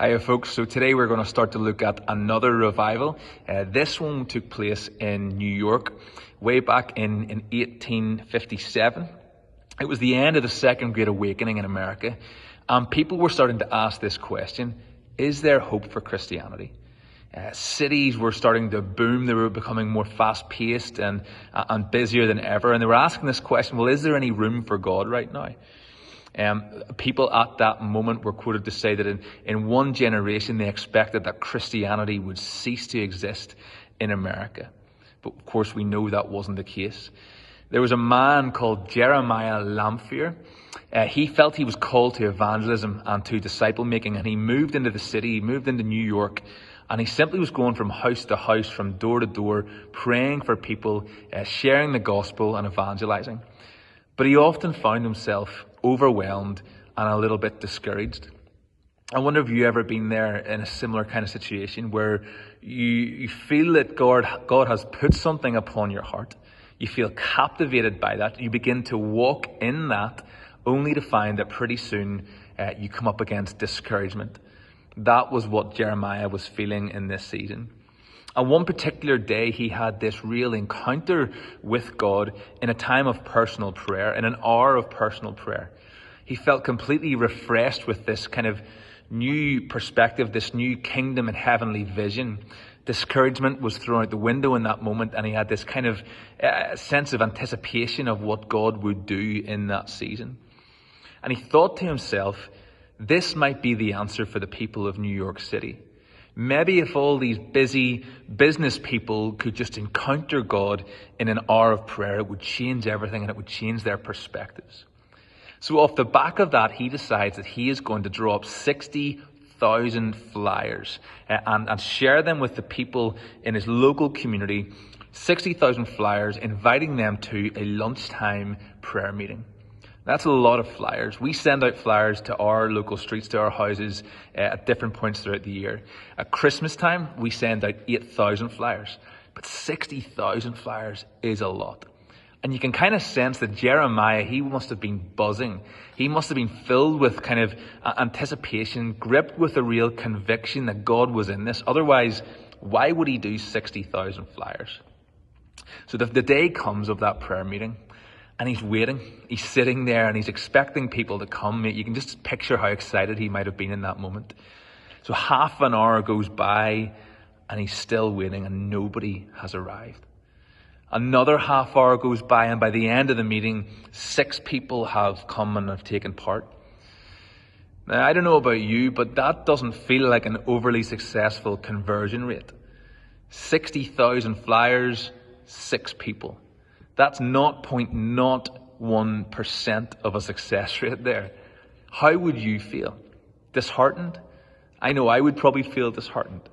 Hiya folks, so today we're going to start to look at another revival. This one took place in New York way back in 1857. It was the end of the Second Great Awakening in America, and people were starting to ask this question: is there hope for Christianity? Cities were starting to boom. They were becoming more fast-paced and busier than ever, and they were asking this question: well, is there any room for God right now? People at that moment were quoted to say that in one generation they expected that Christianity would cease to exist in America. But of course we know that wasn't the case. There was a man called Jeremiah Lamphere. He felt he was called to evangelism and to disciple making, and he moved into the city, he moved into New York, and he simply was going from house to house, from door to door, praying for people, sharing the gospel and evangelizing. But he often found himself overwhelmed and a little bit discouraged. I wonder if you've ever been there in a similar kind of situation where you feel that God has put something upon your heart. You feel captivated by that. You begin to walk in that, only to find that pretty soon you come up against discouragement. That was what Jeremiah was feeling in this season. On one particular day, he had this real encounter with God in a time of personal prayer, in an hour of personal prayer. He felt completely refreshed with this kind of new perspective, this new kingdom and heavenly vision. Discouragement was thrown out the window in that moment, and he had this kind of sense of anticipation of what God would do in that season. And he thought to himself, this might be the answer for the people of New York City. Maybe if all these busy business people could just encounter God in an hour of prayer, it would change everything and it would change their perspectives. So off the back of that, he decides that he is going to draw up 60,000 flyers and share them with the people in his local community. 60,000 flyers, inviting them to a lunchtime prayer meeting. That's a lot of flyers. We send out flyers to our local streets, to our houses at different points throughout the year. At Christmas time, we send out 8,000 flyers. But 60,000 flyers is a lot. And you can kind of sense that Jeremiah, he must have been buzzing. He must have been filled with kind of anticipation, gripped with a real conviction that God was in this. Otherwise, why would he do 60,000 flyers? So the day comes of that prayer meeting. And he's waiting, he's sitting there and he's expecting people to come. You can just picture how excited he might have been in that moment. So half an hour goes by and he's still waiting and nobody has arrived. Another half hour goes by and by the end of the meeting, 6 people have come and have taken part. Now, I don't know about you, but that doesn't feel like an overly successful conversion rate. 60,000 flyers, 6 people. That's 0.01% of a success rate there. How would you feel? Disheartened? I know I would probably feel disheartened.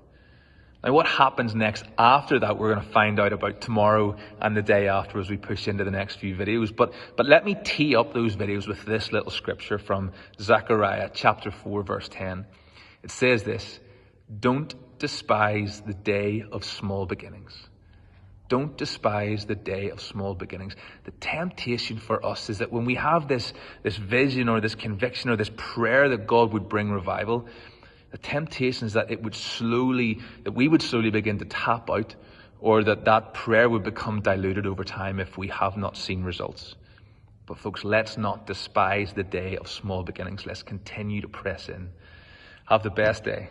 Now what happens next after that, we're going to find out about tomorrow and the day after as we push into the next few videos. But let me tee up those videos with this little scripture from Zechariah chapter 4 verse 10. It says this: don't despise the day of small beginnings. Don't despise the day of small beginnings. The temptation for us is that when we have this vision or this conviction or this prayer that God would bring revival, the temptation is that we would slowly begin to tap out, or that prayer would become diluted over time if we have not seen results. But folks, let's not despise the day of small beginnings. Let's continue to press in. Have the best day.